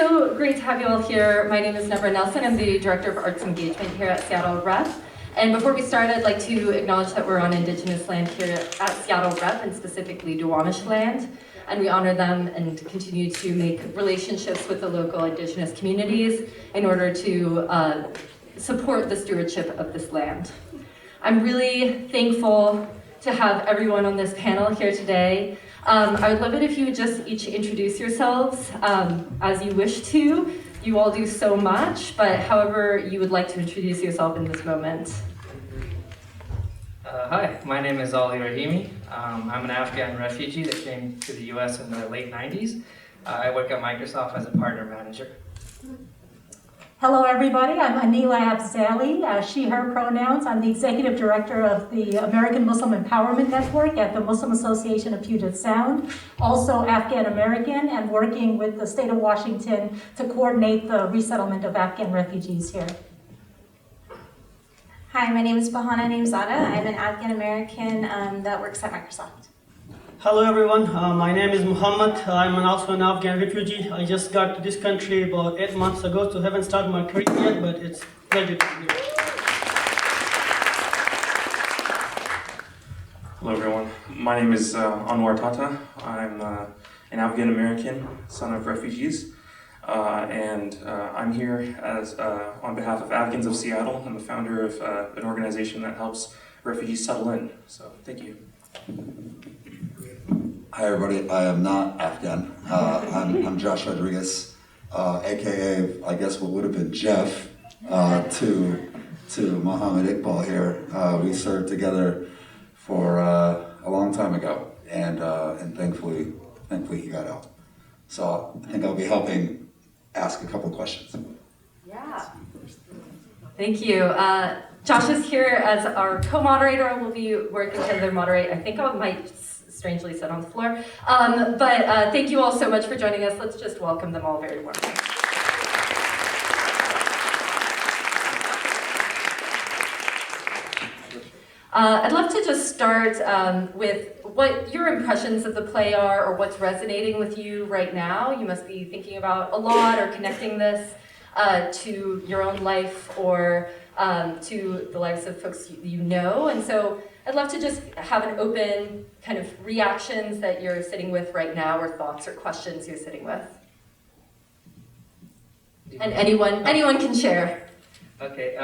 so great to have you all here. My name is Nebra Nelson. I'm the Director of Arts Engagement here at Seattle Rep. And before we start, I'd like to acknowledge that we're on Indigenous land here at Seattle Rep, and specifically Duwamish land. And we honor them and continue to make relationships with the local Indigenous communities in order to support the stewardship of this land. I'm really thankful to have everyone on this panel here today. I would love it if you would just each introduce yourselves as you wish to. You all do so much, but however you would like to introduce yourself in this moment. Hi, my name is Rahimi. I'm an Afghan refugee that came to the US in the late 90s. I work at Microsoft as a partner manager. Hello everybody, I'm Anila Afzali, she, her pronouns. I'm the Executive Director of the American Muslim Empowerment Network at the Muslim Association of Puget Sound, also Afghan American, and working with the state of Washington to coordinate the resettlement of Afghan refugees here. Hi, my name is Bahana Neemzada. I'm an Afghan American that works at Microsoft. Hello everyone, my name is Muhammad. I'm also an Afghan refugee. I just got to this country about 8 months ago, so haven't started my career yet, but it's a pleasure to be here. Hello everyone, my name is Anwar Tata. I'm an Afghan American, son of refugees, and I'm here as on behalf of Afghans of Seattle. I'm the founder of an organization that helps refugees settle in, so thank you. Hi everybody, I am not Afghan. I'm Josh Rodriguez, aka I guess what would have been Jeff to Mohammed Iqbal here. We served together for a long time ago, and thankfully he got out. So I think I'll be helping ask a couple questions. Yeah. Thank you. Josh is here as our co-moderator. We'll be working together to moderate. I think I might strangely sit on the floor. But thank you all so much for joining us. Let's just welcome them all very warmly. I'd love to just start with what your impressions of the play are, or what's resonating with you right now. You must be thinking about a lot or connecting this to your own life or to the lives of folks you know. And so I'd love to just have an open kind of reactions that you're sitting with right now, or thoughts or questions you're sitting with. And anyone can share. Okay,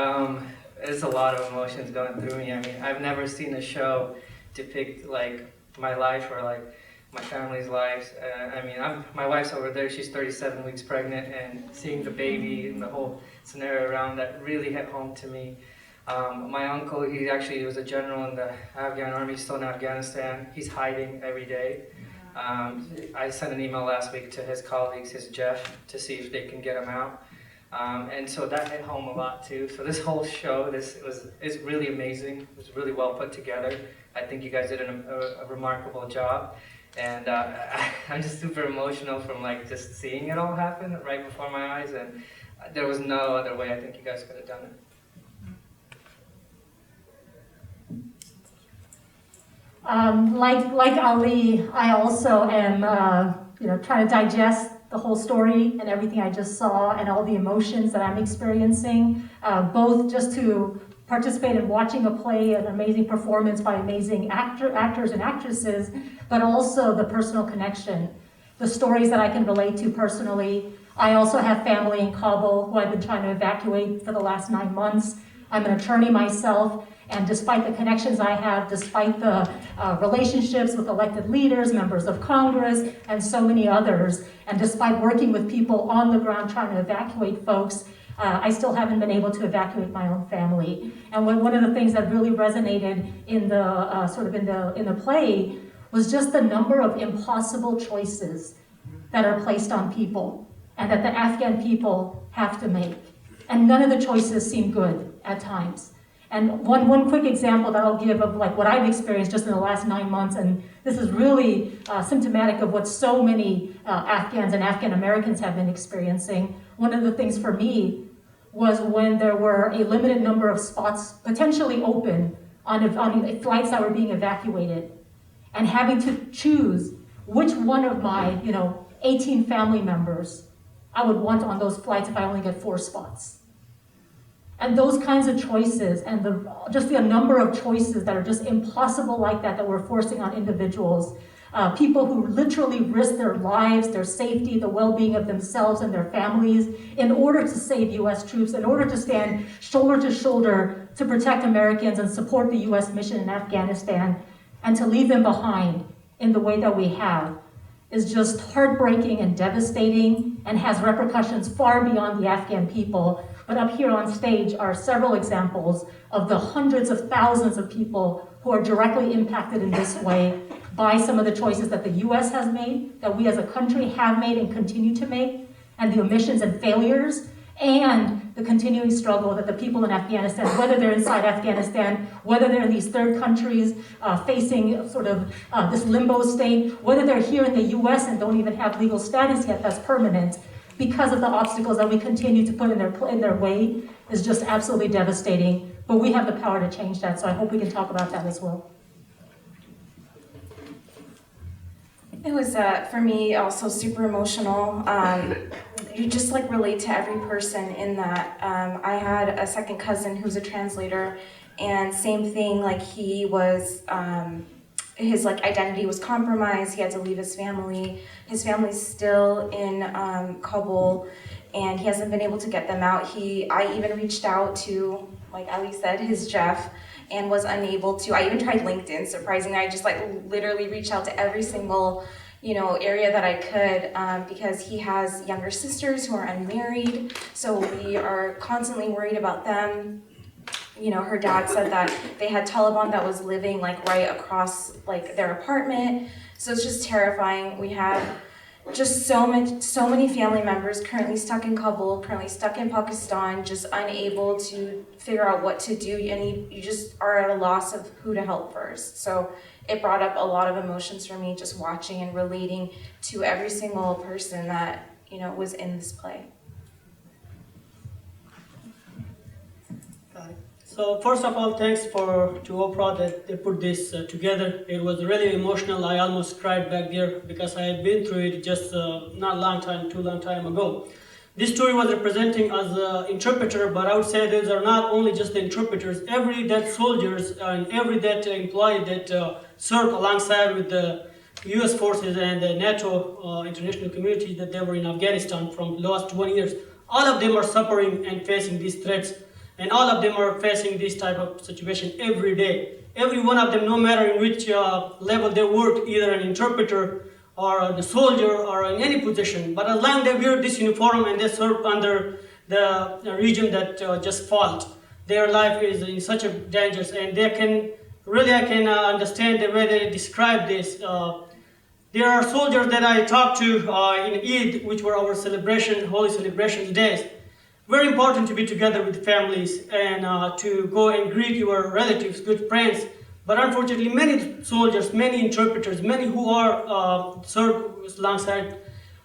there's a lot of emotions going through me. I mean, I've never seen a show depict like my life or like my family's lives. I mean, my wife's over there, she's 37 weeks pregnant, and seeing the baby and the whole scenario around that really hit home to me. My uncle, he actually was a general in the Afghan army, still in Afghanistan. He's hiding every day. I sent an email last week to his colleagues, his Jeff, to see if they can get him out. And so that hit home a lot too. So this whole show, is really amazing. It was really well put together. I think you guys did a remarkable job. And I'm just super emotional from like just seeing it all happen right before my eyes. And there was no other way I think you guys could have done it. Like Ali, I also am trying to digest the whole story and everything I just saw and all the emotions that I'm experiencing, both just to participate in watching a play, an amazing performance by amazing actors and actresses, but also the personal connection, the stories that I can relate to personally. I also have family in Kabul who I've been trying to evacuate for the last 9 months. I'm an attorney myself, and despite the connections I have, despite the relationships with elected leaders, members of Congress, and so many others, and despite working with people on the ground trying to evacuate folks, I still haven't been able to evacuate my own family. And one of the things that really resonated in the in the play was just the number of impossible choices that are placed on people and that the Afghan people have to make. And none of the choices seem good at times. And one quick example that I'll give of like what I've experienced just in the last 9 months, and this is really symptomatic of what so many Afghans and Afghan Americans have been experiencing. One of the things for me was when there were a limited number of spots potentially open on flights that were being evacuated, and having to choose which one of my 18 family members I would want on those flights if I only get 4 spots? And those kinds of choices and just the number of choices that are just impossible like that we're forcing on individuals, people who literally risk their lives, their safety, the well-being of themselves and their families in order to save US troops, in order to stand shoulder to shoulder to protect Americans and support the US mission in Afghanistan, and to leave them behind in the way that we have, is just heartbreaking and devastating and has repercussions far beyond the Afghan people. But up here on stage are several examples of the hundreds of thousands of people who are directly impacted in this way by some of the choices that the US has made, that we as a country have made and continue to make, and the omissions and failures, and the continuing struggle that the people in Afghanistan, whether they're inside Afghanistan, whether they're in these third countries facing sort of this limbo state, whether they're here in the US and don't even have legal status yet that's permanent, because of the obstacles that we continue to put in their way, is just absolutely devastating. But we have the power to change that, so I hope we can talk about that as well. It was, for me, also super emotional. You just like relate to every person in that. I had a second cousin who's a translator, and same thing, like he was, his like identity was compromised. He had to leave his family. His family's still in Kabul, and he hasn't been able to get them out. I even reached out to, like Ali said, his Jeff, and was unable to. I even tried LinkedIn, surprisingly. I just like literally reached out to every single, area that I could, because he has younger sisters who are unmarried, so we are constantly worried about them. Her dad said that they had Taliban that was living like right across like their apartment, so it's just terrifying. We have just so many family members currently stuck in Kabul, currently stuck in Pakistan, just unable to figure out what to do, and you just are at a loss of who to help first. So it brought up a lot of emotions for me, just watching and relating to every single person that was in this play. So first of all, thanks to Oprah that they put this together. It was really emotional. I almost cried back there because I had been through it just not a long time, too long time ago. This story was representing as an interpreter, but I would say those are not only just the interpreters. Every that soldiers and every that employee that served alongside with the U.S. forces and the NATO international community that they were in Afghanistan from the last 20 years, all of them are suffering and facing these threats. And all of them are facing this type of situation every day. Every one of them, no matter in which level they work, either an interpreter or the soldier or in any position, but as long as they wear this uniform and they serve under the regime that just fought, their life is in such a danger. And they can, really I can understand the way they describe this. There are soldiers that I talked to in Eid, which were our celebration, holy celebrations days. Very important to be together with families and to go and greet your relatives, good friends. But unfortunately, many soldiers, many interpreters, many who are served alongside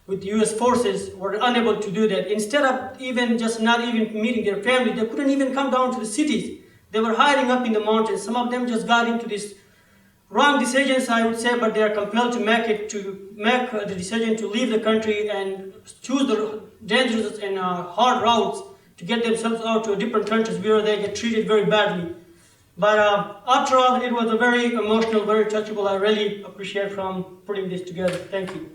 with U.S. forces were unable to do that. Instead of even just not even meeting their family, they couldn't even come down to the cities. They were hiding up in the mountains. Some of them just got into this wrong decisions, I would say, but they are compelled to make the decision to leave the country and choose the dangerous and hard routes to get themselves out to different countries where they get treated very badly. But after all, it was a very emotional, very touchable. I really appreciate from putting this together. Thank you.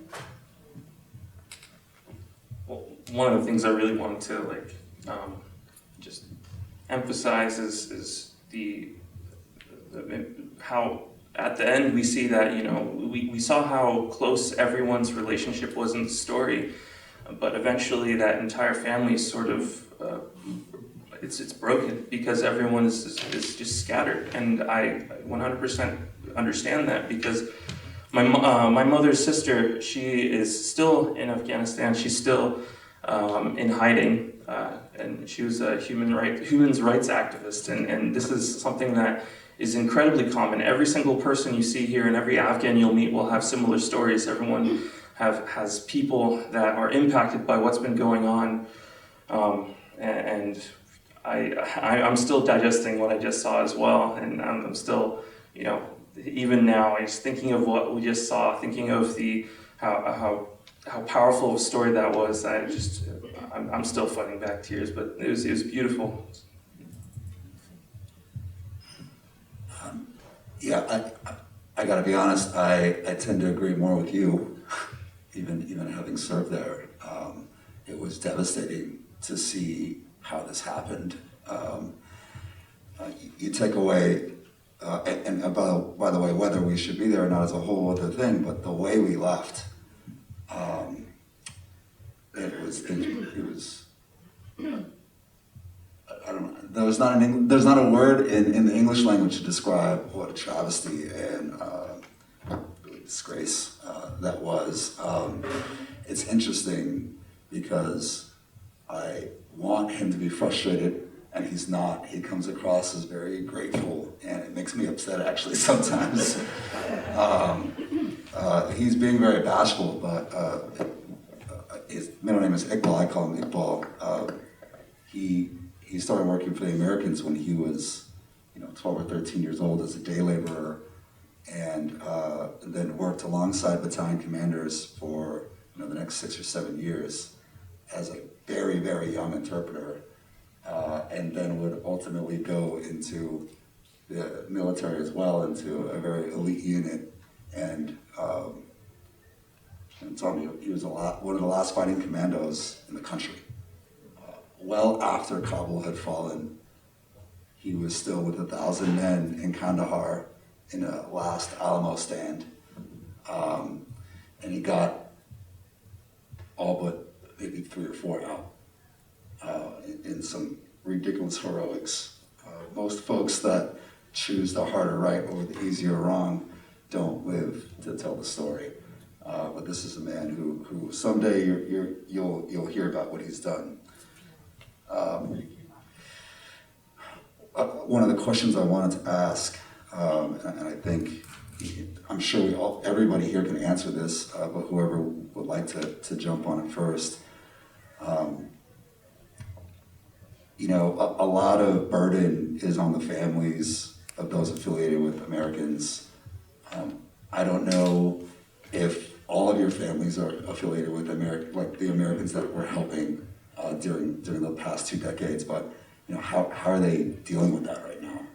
Well, one of the things I really wanted to just emphasize is the how at the end we see that we saw how close everyone's relationship was in the story, but eventually that entire family is sort of it's broken because everyone is just scattered, and I 100% understand that because my mother's sister, she is still in Afghanistan. She's still in hiding, and she was a human rights activist, and this is something that is incredibly common. Every single person you see here and every Afghan you'll meet will have similar stories. Everyone has people that are impacted by what's been going on, and I'm still digesting what I just saw as well, and I'm still, even now, just thinking of what we just saw, thinking of how how powerful of a story that was. I'm still fighting back tears, but it was beautiful. Yeah, I gotta be honest, I tend to agree more with you, even having served there. It was devastating to see how this happened. You take away, and by the way, whether we should be there or not is a whole other thing, but the way we left, it was I don't know. There's not a word in the English language to describe what a travesty and really disgrace that was. It's interesting because I want him to be frustrated, and he's not. He comes across as very grateful, and it makes me upset actually sometimes. He's being very bashful, but his middle name is Iqbal. I call him Iqbal. He started working for the Americans when he was, 12 or 13 years old as a day laborer, and then worked alongside battalion commanders for the next 6 or 7 years as a very, very young interpreter, and then would ultimately go into the military as well, into a very elite unit, and told me he was one of the last fighting commandos in the country. Well after Kabul had fallen, he was still with 1,000 men in Kandahar in a last Alamo stand. And he got all but maybe 3 or 4 out in some ridiculous heroics. Most folks that choose the harder right over the easier wrong don't live to tell the story. But this is a man who someday you'll hear about what he's done. One of the questions I wanted to ask, and I think I'm sure everybody here can answer this, but whoever would like to jump on it first. A lot of burden is on the families of those affiliated with Americans. I don't know if all of your families are affiliated with like the Americans that we're helping during the past 2 decades, but how are they dealing with that right now?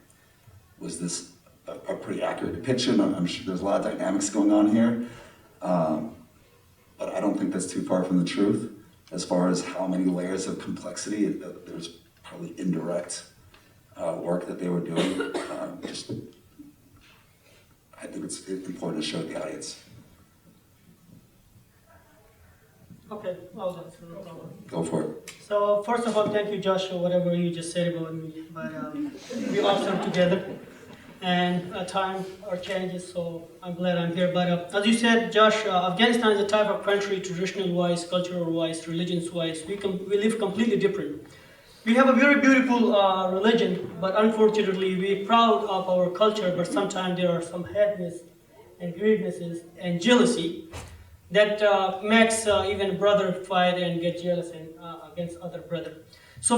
Was this a pretty accurate depiction? I'm sure there's a lot of dynamics going on here, but I don't think that's too far from the truth. As far as how many layers of complexity, there's probably indirect work that they were doing. I think it's important to show the audience. Okay, well, that's no problem. Go for it. So first of all, thank you, Joshua, whatever you just said about me. But we all serve together, and time or changes, so I'm glad I'm here. But as you said, Josh, Afghanistan is a type of country, traditional-wise, cultural-wise, religions-wise. We live completely different. We have a very beautiful religion, but unfortunately, we're proud of our culture, but sometimes there are some heaviness and grievances and jealousy that makes even brother fight and get jealous against other brother. So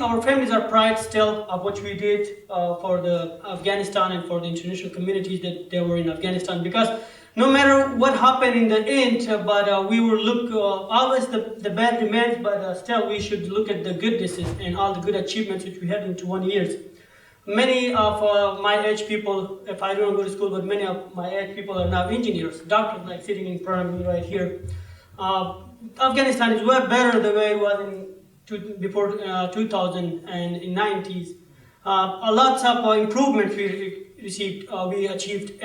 our families are proud still of what we did for the Afghanistan and for the international communities that they were in Afghanistan, because no matter what happened in the end, but we will look, always the bad remains, but still we should look at the goodnesses and all the good achievements which we had in 21 years. Many of my age people, if I don't go to school, but many of my age people are now engineers, doctors, like sitting in front of me right here. Afghanistan is way better the way it was before 2000 and in 90s. A lot of improvements we received, we achieved.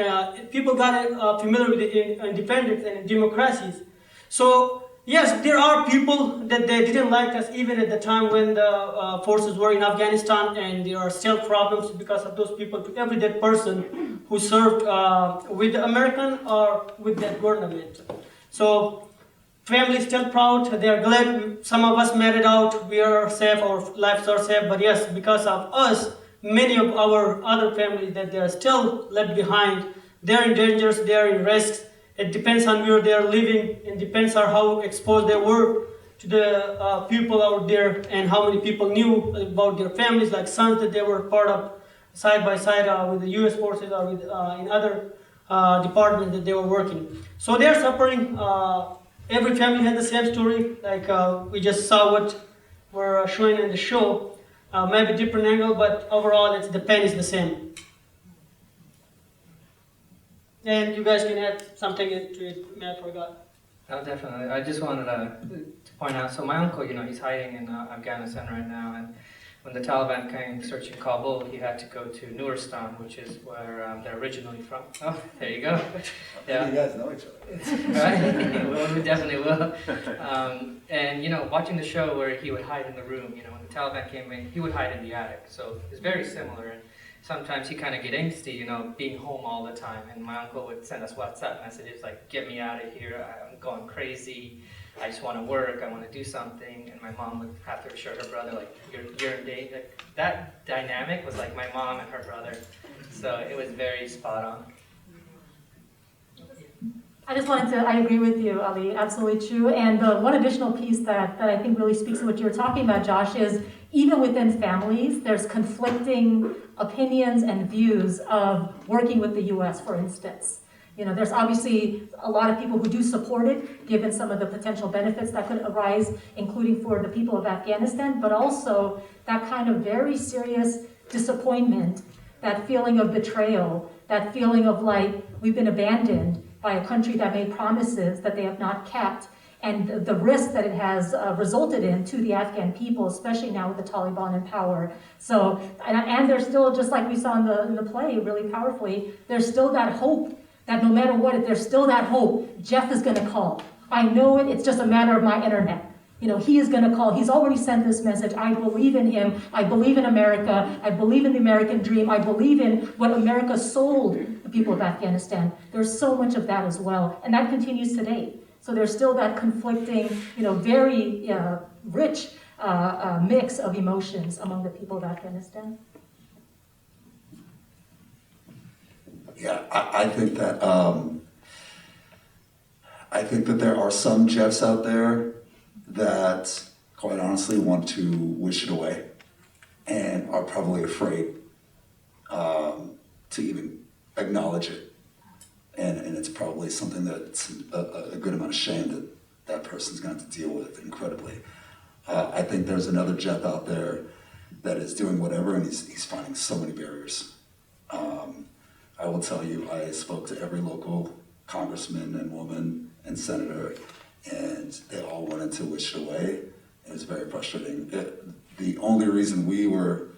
People got familiar with the independence and democracies. So yes, there are people that they didn't like us even at the time when the forces were in Afghanistan, and there are still problems because of those people, to every dead person who served with the American or with that government. So family still proud, they are glad. Some of us made it out, we are safe, our lives are safe, but yes, because of us, many of our other families that they are still left behind, they are in dangers, they are in risks. It depends on where they are living, and depends on how exposed they were to the people out there, and how many people knew about their families, like sons that they were part of side by side with the US forces or with, in other departments that they were working. So they are suffering every family had the same story. Like we just saw what we're showing in the show. Maybe different angle, but overall, the pain is the same. And you guys can add something into it. I forgot. Oh, definitely. I just wanted to point out, so my uncle, he's hiding in Afghanistan right now, and when the Taliban came searching Kabul, he had to go to Nuristan, which is where they're originally from. Oh, there you go. Yeah. You guys know each other. Right? Well, we definitely will. And, watching the show where he would hide in the room, when the Taliban came in, he would hide in the attic. So it's very similar. And sometimes he kind of get angsty, being home all the time. And my uncle would send us WhatsApp messages like, get me out of here, I'm going crazy. I just want to work, I want to do something. And my mom would have to assure her brother, like, you're in date. Like, that dynamic was like my mom and her brother. So it was very spot on. I agree with you, Ali, absolutely true. And the one additional piece that I think really speaks to what you were talking about, Josh, is even within families, there's conflicting opinions and views of working with the US, for instance. There's obviously a lot of people who do support it, given some of the potential benefits that could arise, including for the people of Afghanistan, but also that kind of very serious disappointment, that feeling of betrayal, that feeling of like we've been abandoned by a country that made promises that they have not kept, and the risk that it has resulted in to the Afghan people, especially now with the Taliban in power. So, and there's still, just like we saw in the play really powerfully, there's still that hope that no matter what, there's still that hope. Jeff is gonna call. I know it, it's just a matter of my internet. He is gonna call. He's already sent this message. I believe in him. I believe in America. I believe in the American dream. I believe in what America sold the people of Afghanistan. There's so much of that as well. And that continues today. So there's still that conflicting, very rich mix of emotions among the people of Afghanistan. Yeah, I think that there are some Jeffs out there that, quite honestly, want to wish it away and are probably afraid to even acknowledge it, and it's probably something that's a good amount of shame that person's going to have to deal with incredibly. I think there's another Jeff out there that is doing whatever, and he's finding so many barriers. I will tell you, I spoke to every local congressman and woman and senator, and they all wanted to wish it away. It was very frustrating. The only reason we were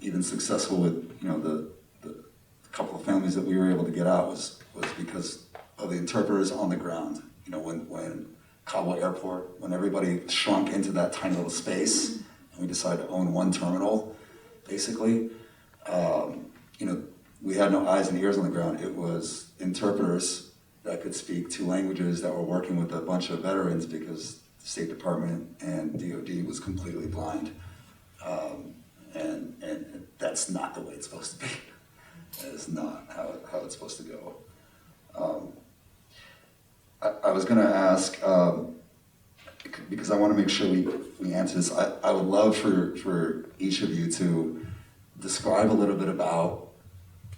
even successful with, the couple of families that we were able to get out was because of the interpreters on the ground. When Kabul airport, when everybody shrunk into that tiny little space, and we decided to own one terminal, basically, we had no eyes and ears on the ground. It was interpreters that could speak two languages that were working with a bunch of veterans because the State Department and DOD was completely blind. And that's not the way it's supposed to be. That is not how it's supposed to go. I was gonna ask, because I wanna make sure we answer this, I would love for each of you to describe a little bit about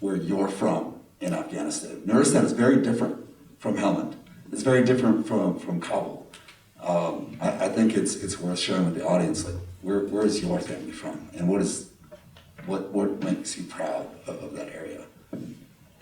where you're from in Afghanistan. Nuristan is very different from Helmand. It's very different from Kabul. I think it's worth sharing with the audience, like, where is your family from, and what makes you proud of that area?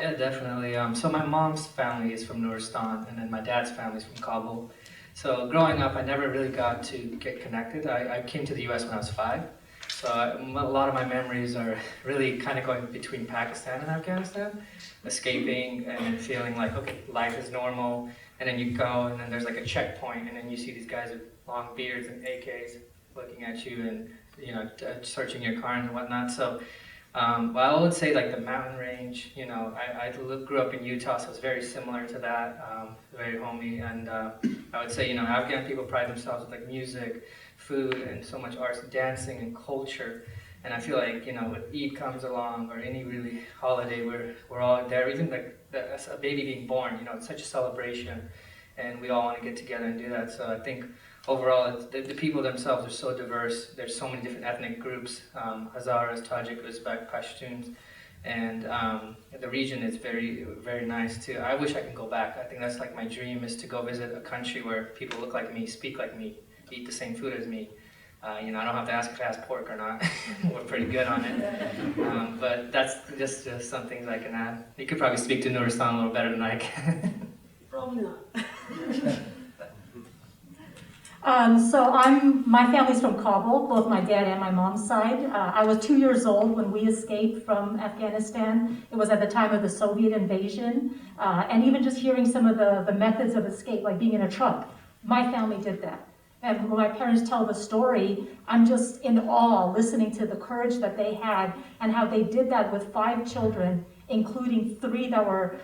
Yeah, definitely. So my mom's family is from Nuristan, and then my dad's family is from Kabul. So growing up, I never really got to get connected. I came to the US when I was 5. So a lot of my memories are really kind of going between Pakistan and Afghanistan, escaping and then feeling like, okay, life is normal. And then you go, and then there's like a checkpoint, and then you see these guys with long beards and AKs looking at you and, searching your car and whatnot. So I would say like the mountain range, I grew up in Utah, so it's very similar to that, very homey. And I would say, Afghan people pride themselves with like music, food, and so much arts, dancing and culture. And I feel like, when Eid comes along or any really holiday, we're all there, even like a baby being born, it's such a celebration, and we all want to get together and do that. So I think overall, the people themselves are so diverse. There's so many different ethnic groups, Hazaras, Tajik, Uzbek, Pashtuns, And the region is very, very nice too. I wish I could go back. I think that's like my dream, is to go visit a country where people look like me, speak like me, eat the same food as me. I don't have to ask if it has pork or not. We're pretty good on it. But that's just some things I can add. You could probably speak to Nuristan a little better than I can. Probably not. My family's from Kabul, both my dad and my mom's side. I was 2 years old when we escaped from Afghanistan. It was at the time of the Soviet invasion. And even just hearing some of the methods of escape, like being in a truck, my family did that. And when my parents tell the story, I'm just in awe listening to the courage that they had and how they did that with 5 children, including 3 that were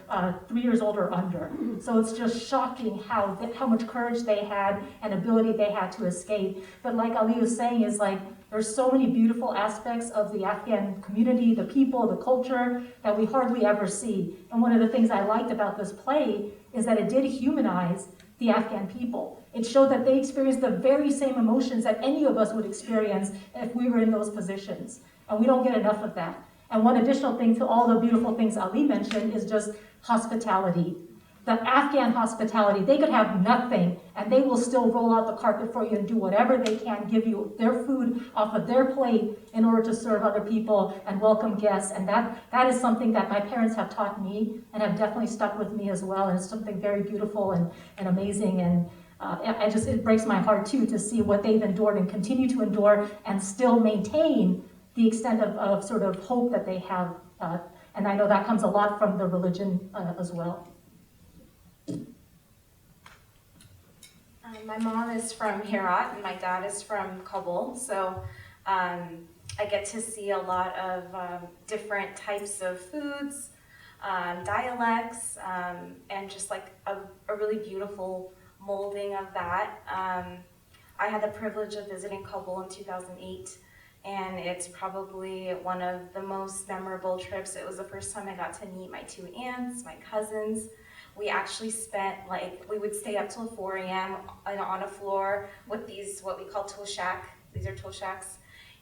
3 years old or under. So it's just shocking how much courage they had and ability they had to escape. But like Ali was saying, is like there's so many beautiful aspects of the Afghan community, the people, the culture that we hardly ever see. And one of the things I liked about this play is that it did humanize the Afghan people. It showed that they experienced the very same emotions that any of us would experience if we were in those positions. And we don't get enough of that. And one additional thing to all the beautiful things Ali mentioned is just hospitality. The Afghan hospitality, they could have nothing and they will still roll out the carpet for you and do whatever they can, give you their food off of their plate in order to serve other people and welcome guests. And that is something that my parents have taught me and have definitely stuck with me as well. And it's something very beautiful and amazing. And it breaks my heart too to see what they've endured and continue to endure and still maintain the extent of sort of hope that they have. And I know that comes a lot from the religion as well. My mom is from Herat and my dad is from Kabul, so I get to see a lot of different types of foods, dialects, and just like a really beautiful molding of that. I had the privilege of visiting Kabul in 2008, and it's probably one of the most memorable trips. It was the first time I got to meet my 2 aunts, my cousins. We actually spent, we would stay up till 4 a.m. on a floor with these, what we call toshak. These are toshaks.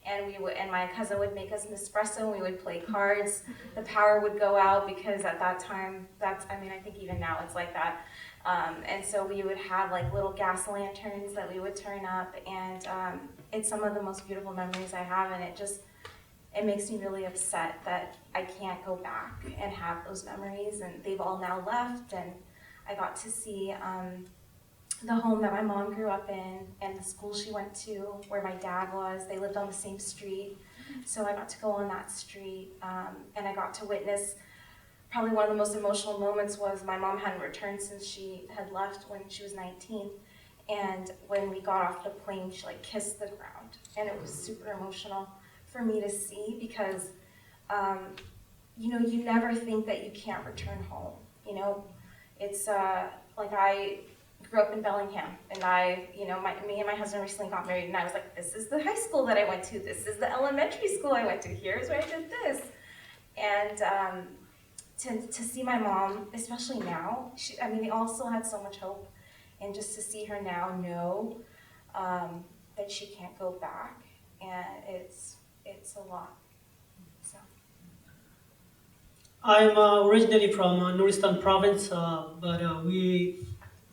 And my cousin would make us an espresso and we would play cards. The power would go out because at that time, I think even now it's like that. And so we would have like little gas lanterns that we would turn up, and it's some of the most beautiful memories I have, and it makes me really upset that I can't go back and have those memories, and they've all now left. And I got to see the home that my mom grew up in and the school she went to, where my dad was. They lived on the same street, so I got to go on that street, and I got to witness probably one of the most emotional moments. Was my mom hadn't returned since she had left when she was 19, and when we got off the plane, she kissed the ground, and it was super emotional for me to see, because you never think that you can't return home. It's I grew up in Bellingham, and me and my husband recently got married, and I was like, this is the high school that I went to, this is the elementary school I went to, here's where I did this. And to see my mom, especially now, they all still had so much hope, and just to see her now know that she can't go back, and it's a lot. So. I'm originally from Nuristan province, but we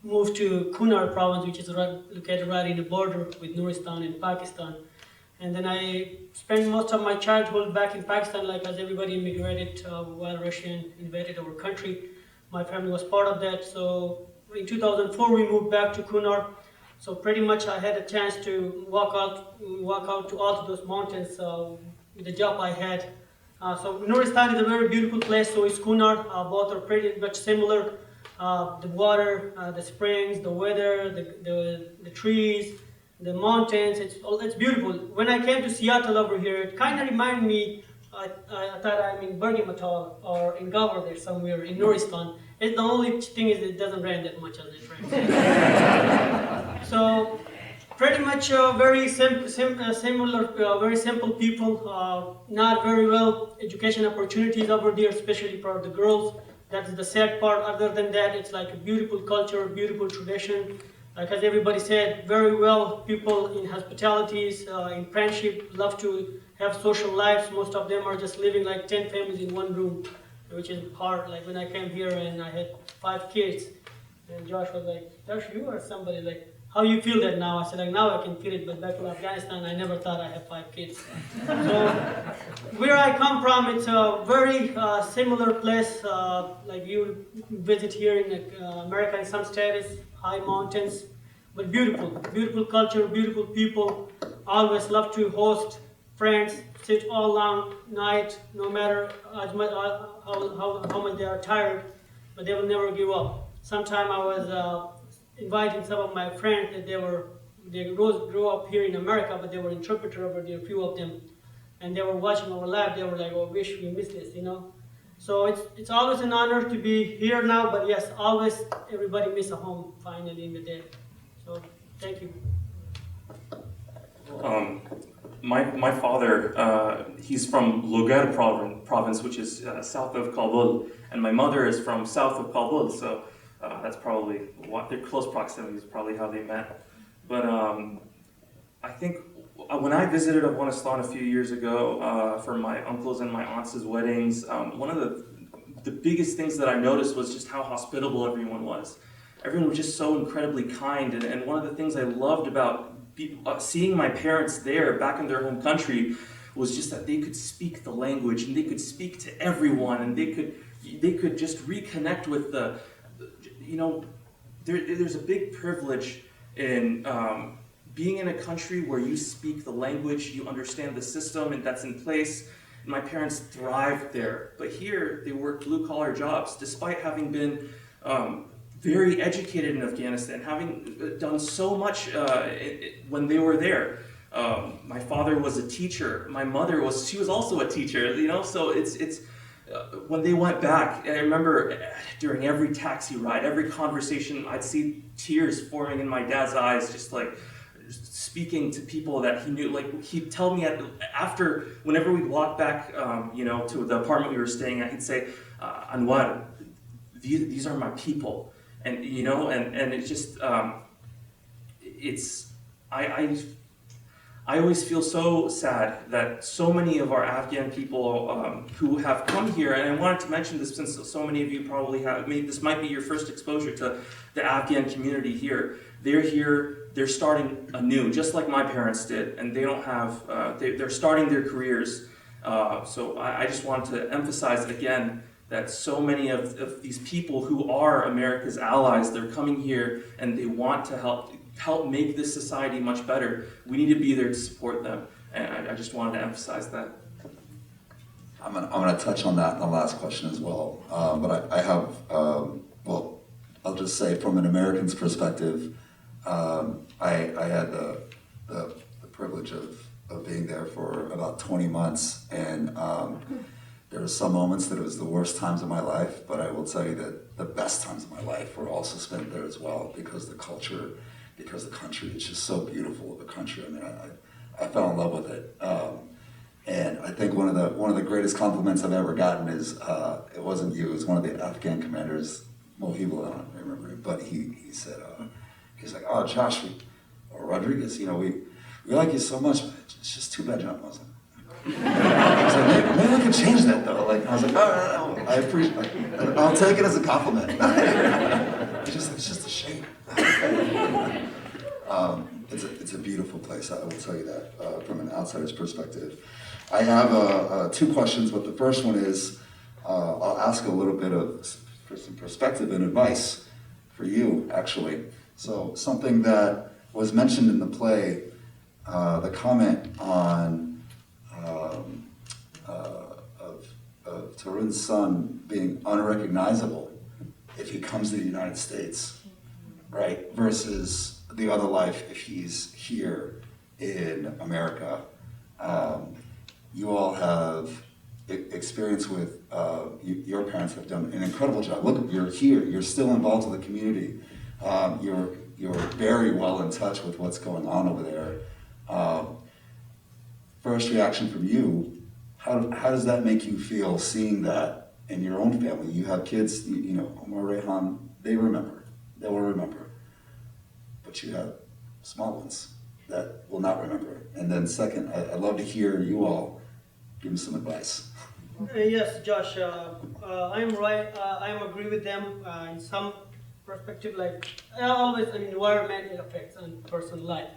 moved to Kunar province, which is located right in the border with Nuristan in Pakistan. And then I spent most of my childhood back in Pakistan, as everybody immigrated while Russia invaded our country. My family was part of that. So in 2004, we moved back to Kunar. So pretty much I had a chance to walk out to all of those mountains with the job I had. So Nuristan is a very beautiful place, so is Kunar. Both are pretty much similar. The water, the springs, the weather, the trees, the mountains, it's beautiful. When I came to Seattle over here, it kind of reminded me, I thought I'm in Bergamatal or in Galway there somewhere in Nuristan. The only thing is it doesn't rain that much as it rains. So pretty much very similar, very simple people, not very well education opportunities over there, especially for the girls. That's the sad part. Other than that, it's like a beautiful culture, beautiful tradition. Like as everybody said, very well, people in hospitalities, in friendship, love to have social lives. Most of them are just living like 10 families in one room, which is hard. Like when I came here and I had 5 kids, and Josh was like, Josh, you are somebody, like, how you feel that now? I said, like, now I can feel it, but back to Afghanistan, I never thought I had 5 kids. So where I come from, it's a very similar place, like you visit here in America in some states, high mountains, but beautiful, beautiful culture, beautiful people. Always love to host friends, sit all long night, no matter how much they are tired, but they will never give up. Sometime I was inviting some of my friends that they grew up here in America, but they were interpreter over there, a few of them, and they were watching our live. They were like, "Oh, wish we missed this," you know. So it's always an honor to be here now, but yes, always everybody miss a home finally in the day. So thank you. My father, he's from Logar province, which is south of Kabul, and my mother is from south of Kabul, so that's probably what their close proximity is probably how they met. But I think when I visited Afghanistan a few years ago for my uncles and my aunts' weddings, one of the biggest things that I noticed was just how hospitable everyone was. Everyone was just so incredibly kind, and one of the things I loved about seeing my parents there back in their home country was just that they could speak the language and they could speak to everyone, and they could just reconnect with the, you know, there's a big privilege in being in a country where you speak the language, you understand the system and that's in place. And my parents thrived there, but here they worked blue-collar jobs despite having been very educated in Afghanistan, having done so much when they were there. My father was a teacher. My mother she was also a teacher, you know, so it's when they went back, I remember during every taxi ride, every conversation, I'd see tears forming in my dad's eyes, just like speaking to people that he knew. Like he'd tell me after, whenever we'd walk back, you know, to the apartment we were staying at, he'd say, Anwar, these are my people. And, you know, and it's just, I always feel so sad that so many of our Afghan people who have come here, and I wanted to mention this since so many of you probably have, this might be your first exposure to the Afghan community here. They're here, they're starting anew, just like my parents did, and they don't have, they're starting their careers. So I just wanted to emphasize again that so many of these people who are America's allies, they're coming here and they want to help make this society much better. We need to be there to support them, and I just wanted to emphasize that. I'm gonna touch on that in the last question as well, but I have, well, I'll just say from an American's perspective, I had the privilege of being there for about 20 months, and there were some moments that it was the worst times of my life, but I will tell you that the best times of my life were also spent there as well, because the culture, because the country is just so beautiful of a country. I mean, I fell in love with it. And I think one of the greatest compliments I've ever gotten is, it wasn't you, it was one of the Afghan commanders, Mohibul, I don't remember him, but he said, he's like, oh, Josh, or Rodriguez, you know, we like you so much, but it's just too bad you're not Muslim. I was like, maybe we can change that though. Like, I was like, oh, no, I appreciate it. I'll take it as a compliment. It's just a shame. It's a beautiful place, I will tell you that, from an outsider's perspective. I have 2 questions, but the first one is, I'll ask a little bit for some perspective and advice for you, actually. So something that was mentioned in the play, the comment on of Tarun's son being unrecognizable if he comes to the United States, right? Versus the other life if he's here in America. You all have experience with, your parents have done an incredible job. Look, you're here, you're still involved with the community. You're very well in touch with what's going on over there. First reaction from you, how does that make you feel seeing that in your own family? You have kids, you know, Omar, Rehan, they will remember. But but you have small ones that will not remember. And then second, I'd love to hear you all give them some advice. Yes, Josh, I'm right. I'm agree with them in some perspective. Like environment it affects on person's life,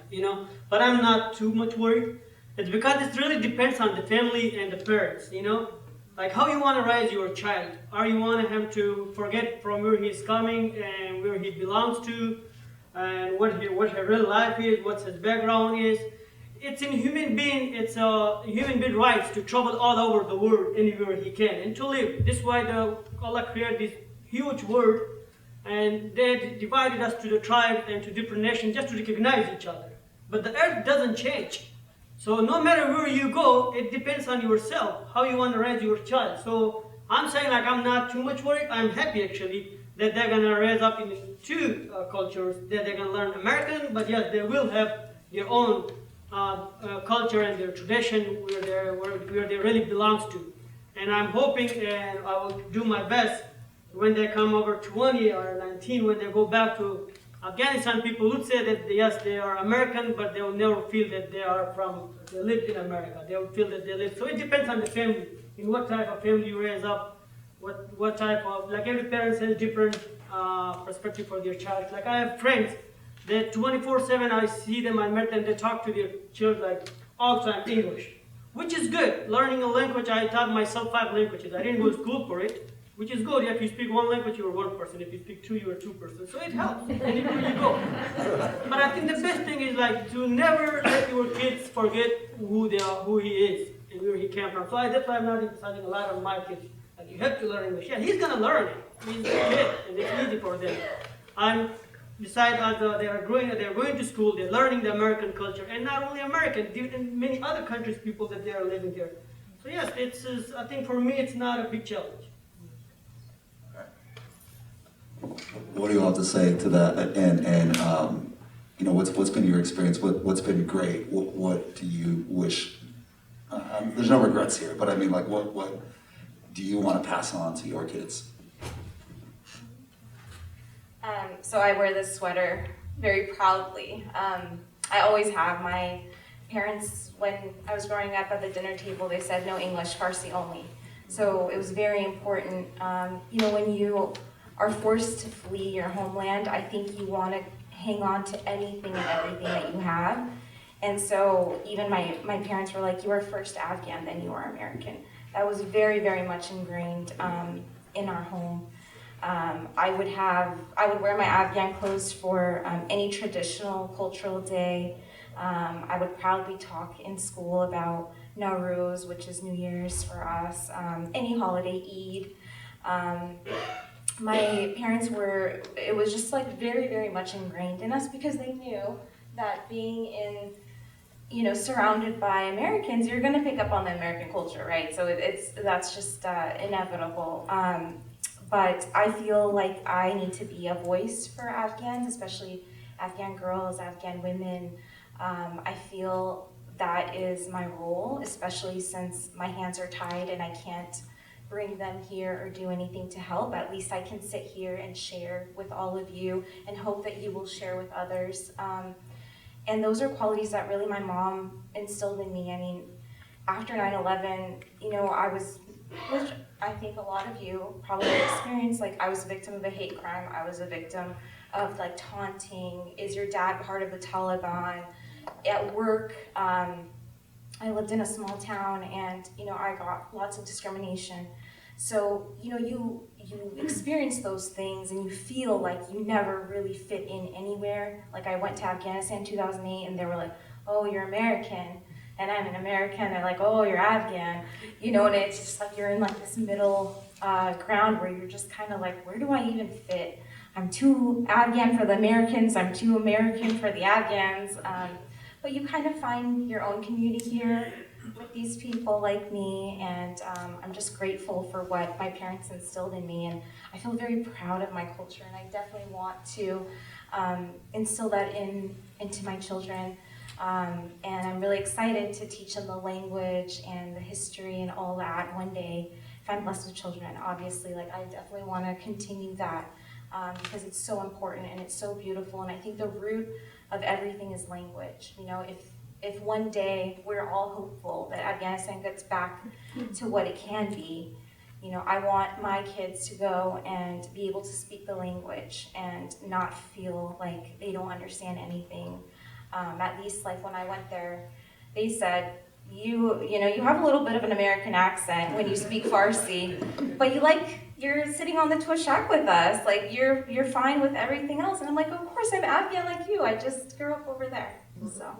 But I'm not too much worried. It's because it really depends on the family and the parents, Like how you want to raise your child. Are you want him to forget from where he's coming and where he belongs to, and what his real life is, what his background is. It's in human being. It's a human being rights to travel all over the world, anywhere he can, and to live. This is why Allah created this huge world, and they divided us to the tribes and to different nations just to recognize each other. But the earth doesn't change. So no matter where you go, it depends on yourself, how you want to raise your child. So I'm saying like I'm not too much worried. I'm happy actually that they're going to raise up in two cultures, that they're going to learn American, but yes, they will have their own culture and their tradition where they really belongs to. And I'm hoping, and I will do my best, when they come over 20 or 19, when they go back to Afghanistan, people would say that yes, they are American, but they will never feel that they lived in America. They will feel that they live. So it depends on the family, in what type of family you raise up, what type of, like every parent has different perspective for their child. Like I have friends that 24/7 I see them, I met them, they talk to their children like all the time English, which is good. Learning a language, I taught myself 5 languages. I didn't go to school for it, which is good. If you speak 1 language, you're 1 person. If you speak 2, you're 2 person. So it helps anywhere you go. But I think the best thing is like to never let your kids forget who they are, who he is, and where he came from. So that's why I'm not emphasizing a lot on my kids. Like you have to learn English. Yeah, he's gonna learn it. He's a kid, and it's easy for them. I'm besides they're going to school, they're learning the American culture, and not only American, in many other countries, people that they are living here. So yes, I think for me, it's not a big challenge. What do you have to say to that? And what's been your experience? What's been great? What do you wish? There's no regrets here, but I mean, like, what do you want to pass on to your kids? So I wear this sweater very proudly. I always have. My parents, when I was growing up at the dinner table, they said no English, Farsi only. So it was very important. When you are forced to flee your homeland, I think you want to hang on to anything and everything that you have. And so even my parents were like, you are first Afghan, then you are American. That was very, very much ingrained in our home. I would wear my Afghan clothes for any traditional cultural day. I would proudly talk in school about Nowruz, which is New Year's for us, any holiday, Eid. My parents it was just like very, very much ingrained in us because they knew that being surrounded by Americans, you're gonna pick up on the American culture, right? So that's just inevitable. But I feel like I need to be a voice for Afghans, especially Afghan girls, Afghan women. I feel that is my role, especially since my hands are tied and I can't bring them here or do anything to help. At least I can sit here and share with all of you and hope that you will share with others. And those are qualities that really my mom instilled in me. I mean, after 9/11, which I think a lot of you probably experienced, like I was a victim of a hate crime. I was a victim of like taunting. Is your dad part of the Taliban? At work, I lived in a small town and, I got lots of discrimination. So, you experience those things and you feel like you never really fit in anywhere. Like I went to Afghanistan in 2008 and they were like, oh, you're American. And I'm an American, they're like, oh, you're Afghan. And it's just like you're in like this middle ground where you're just kind of like, where do I even fit? I'm too Afghan for the Americans, I'm too American for the Afghans. But you kind of find your own community here with these people like me, and I'm just grateful for what my parents instilled in me, and I feel very proud of my culture, and I definitely want to instill that into my children. And I'm really excited to teach them the language and the history and all that one day. If I'm blessed with children, obviously, like I definitely want to continue that. because it's so important and it's so beautiful. And I think the root of everything is language. You know, if one day we're all hopeful that Afghanistan gets back to what it can be, you know, I want my kids to go and be able to speak the language and not feel like they don't understand anything. At least like when I went there, they said, you know, you have a little bit of an American accent when you speak Farsi, but you're sitting on the tushak with us, like you're fine with everything else. And I'm like, of course I'm Afghan like you, I just grew up over there, so.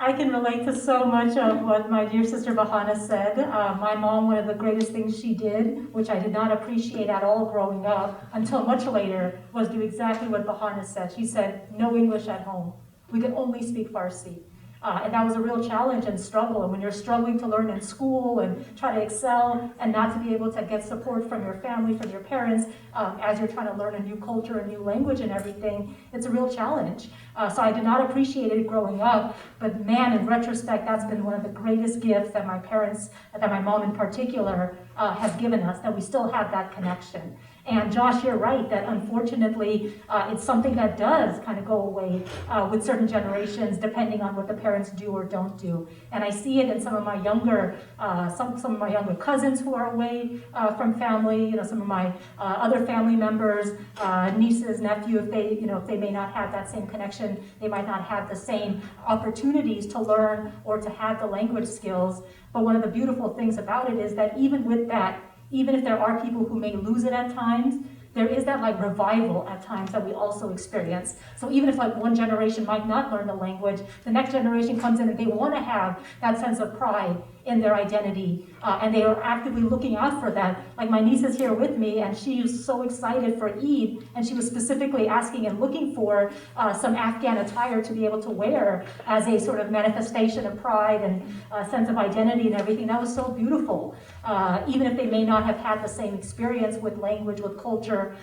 I can relate to so much of what my dear sister Bahana said. My mom, one of the greatest things she did, which I did not appreciate at all growing up until much later, was do exactly what Bahana said. She said, no English at home. We could only speak Farsi. And that was a real challenge and struggle. And when you're struggling to learn in school and try to excel and not to be able to get support from your family, from your parents, as you're trying to learn a new culture, a new language and everything, it's a real challenge. So I did not appreciate it growing up, but man, in retrospect, that's been one of the greatest gifts that my parents, that my mom in particular, has given us, that we still have that connection. And Josh, you're right, that unfortunately, it's something that does kind of go away with certain generations, depending on what the parents do or don't do. And I see it in some of my younger, some of my younger cousins who are away from family, you know, some of my other family members, nieces, nephew, if they may not have that same connection, they might not have the same opportunities to learn or to have the language skills. But one of the beautiful things about it is that even with that, even if there are people who may lose it at times, there is that like revival at times that we also experience. So even if like one generation might not learn the language, the next generation comes in and they want to have that sense of pride in their identity, and they are actively looking out for that. Like my niece is here with me, and she is so excited for Eid, and she was specifically asking and looking for some Afghan attire to be able to wear as a sort of manifestation of pride and sense of identity and everything. That was so beautiful, even if they may not have had the same experience with language, with culture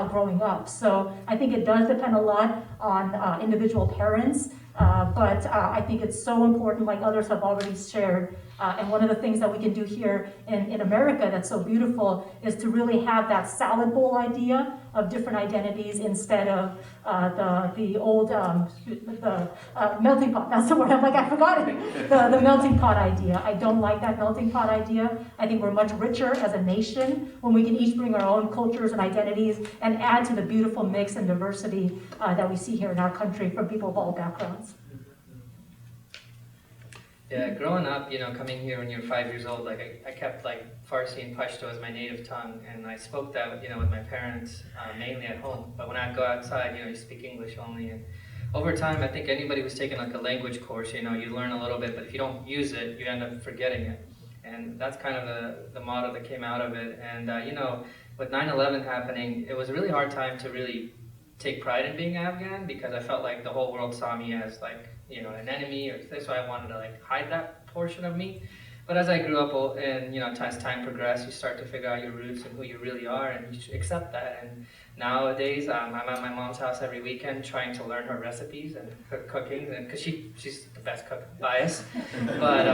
growing up. So I think it does depend a lot on individual parents, but I think it's so important, like others have already shared. And one of the things that we can do here in America that's so beautiful is to really have that salad bowl idea of different identities instead of the old melting pot. That's the word. I'm like, I forgot it. The melting pot idea. I don't like that melting pot idea. I think we're much richer as a nation when we can each bring our own cultures and identities and add to the beautiful mix and diversity that we see here in our country from people of all backgrounds. Yeah, growing up, you know, coming here when you're 5 years old, like I kept like Farsi and Pashto as my native tongue, and I spoke that, you know, with my parents mainly at home. But when I go outside, you know, you speak English only. And over time, I think anybody who's taken like a language course, you know, you learn a little bit, but if you don't use it, you end up forgetting it. And that's kind of the motto that came out of it. And you know, with 9/11 happening, it was a really hard time to really take pride in being Afghan, because I felt like the whole world saw me as like, you know, an enemy, or so I wanted to like hide that portion of me. But as I grew up and, you know, as time progressed, you start to figure out your roots and who you really are, and you should accept that. And nowadays, I'm at my mom's house every weekend trying to learn her recipes and her cooking, because she's the best cook by us. But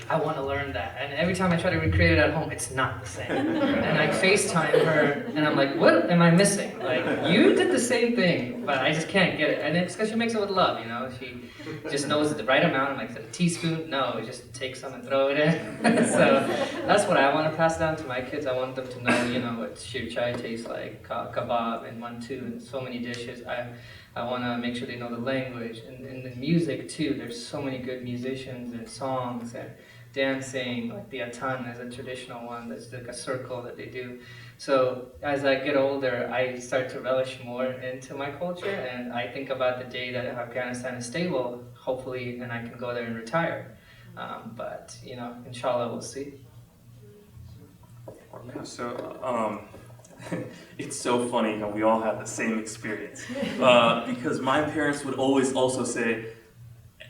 I want to learn that. And every time I try to recreate it at home, it's not the same. And I FaceTime her, and I'm like, what am I missing? Like, you did the same thing, but I just can't get it. And it's because she makes it with love, you know? She just knows the right amount. I'm like, is it a teaspoon? No, just take some and throw it in. So that's what I want to pass down to my kids. I want them to know, you know, what shir chai tastes like, kebab and mantu and so many dishes. I want to make sure they know the language and the music too. There's so many good musicians and songs and dancing, like the atan is a traditional one that's like a circle that they do. So as I get older, I start to relish more into my culture, and I think about the day that Afghanistan is stable, hopefully, and I can go there and retire. But, you know, inshallah, we'll see. Yeah, so it's so funny how we all have the same experience. Because my parents would always also say,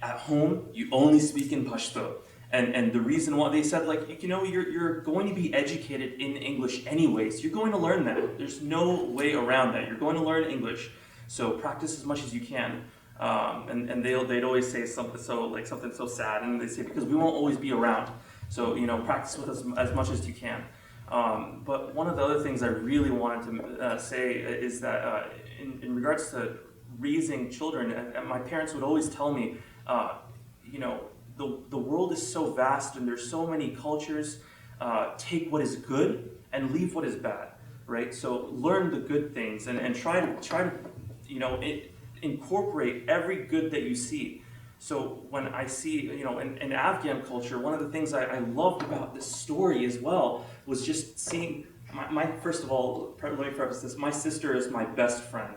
at home, you only speak in Pashto. And the reason why they said, like, you know, you're going to be educated in English anyways. You're going to learn that. There's no way around that. You're going to learn English. So practice as much as you can. And they'd always say something so sad, and they say, because we won't always be around. So, you know, practice with us as much as you can. But one of the other things I really wanted to say is that in regards to raising children, my parents would always tell me, you know, the world is so vast and there's so many cultures. Take what is good and leave what is bad, right? So learn the good things and try to you know, incorporate every good that you see. So when I see, you know, in Afghan culture, one of the things I loved about this story as well was just seeing my first of all, let me preface this, my sister is my best friend.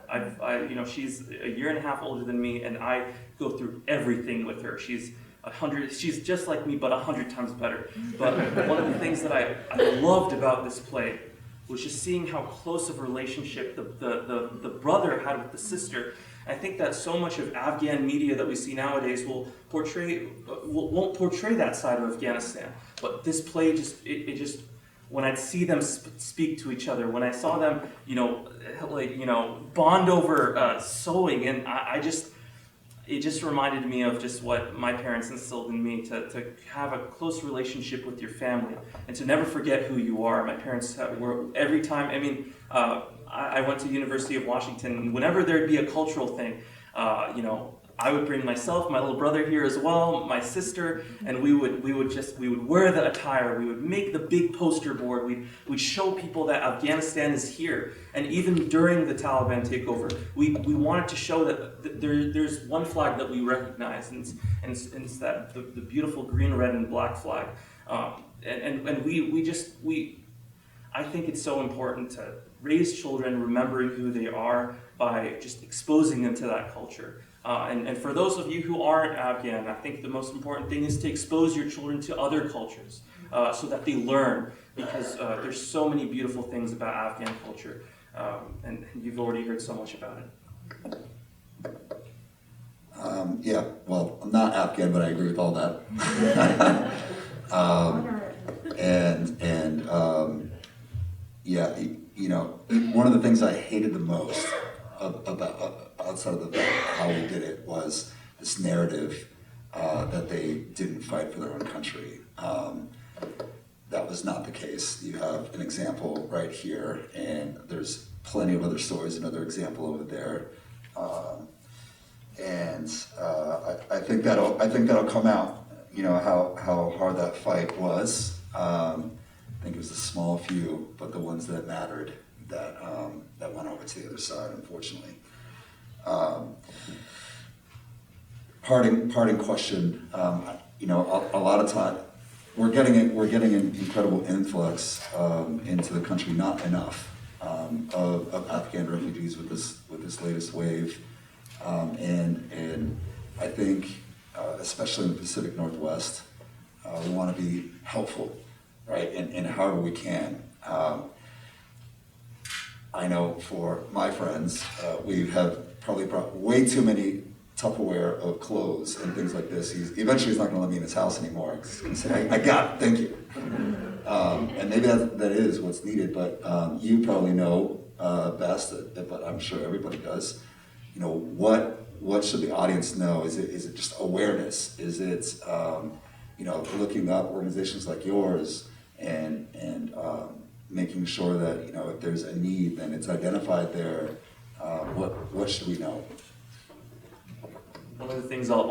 You know, she's a year and a half older than me, and I go through everything with her. She's just like me, but 100 times better. But one of the things that I loved about this play was just seeing how close of a relationship the brother had with the sister. I think that so much of Afghan media that we see nowadays won't portray that side of Afghanistan. But this play just when I'd see them speak to each other, when I saw them, you know, like, you know, bond over sewing, and it just reminded me of just what my parents instilled in me, to have a close relationship with your family and to never forget who you are. My parents were, every time, I mean, I went to University of Washington, and whenever there'd be a cultural thing, you know, I would bring myself, my little brother here as well, my sister, and we would wear the attire, we would make the big poster board, we'd show people that Afghanistan is here. And even during the Taliban takeover, we wanted to show that there's one flag that we recognize, and it's that the beautiful green, red, and black flag. I think it's so important to raise children remembering who they are by just exposing them to that culture. And for those of you who aren't Afghan, I think the most important thing is to expose your children to other cultures so that they learn, because there's so many beautiful things about Afghan culture, and you've already heard so much about it. Yeah, well, I'm not Afghan, but I agree with all that. Yeah, you know, one of the things I hated the most about outside of how we did it was this narrative that they didn't fight for their own country. That was not the case. You have an example right here, and there's plenty of other stories, another example over there. I think that'll come out, you know, how hard that fight was. I think it was a small few, but the ones that mattered that went over to the other side, unfortunately. Parting question. You know, a lot of time we're getting an incredible influx into the country, not enough of Afghan refugees with this latest wave, and I think especially in the Pacific Northwest, we want to be helpful, right? And however we can. I know for my friends, we have probably brought way too many Tupperware of clothes and things like this. Eventually he's not going to let me in his house anymore. He's going to say, I got it, thank you. And maybe that is what's needed, but you probably know best, but I'm sure everybody does. You know, what should the audience know? Is it just awareness? Is it, you know, looking up organizations like yours and making sure that, you know, if there's a need, then it's identified there. What should we know? One of the things I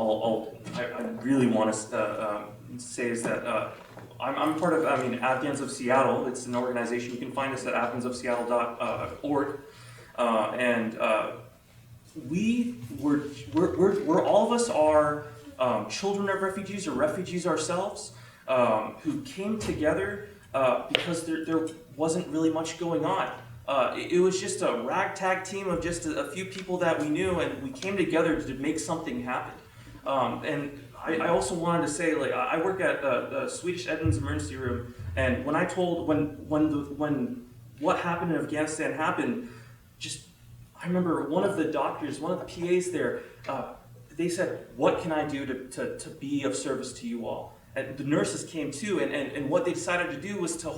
really want to say is that I'm part of, Afghans of Seattle. It's an organization. You can find us at afghansofseattle.org. We're all of us are children of refugees or refugees ourselves who came together because there wasn't really much going on. It was just a ragtag team of just a few people that we knew, and we came together to make something happen. And I also wanted to say, like, I work at the Swedish Edmunds Emergency Room, and when I told when what happened in Afghanistan happened, I remember one of the doctors, one of the PAs there, they said, "What can I do to be of service to you all?" And the nurses came too, and what they decided to do was to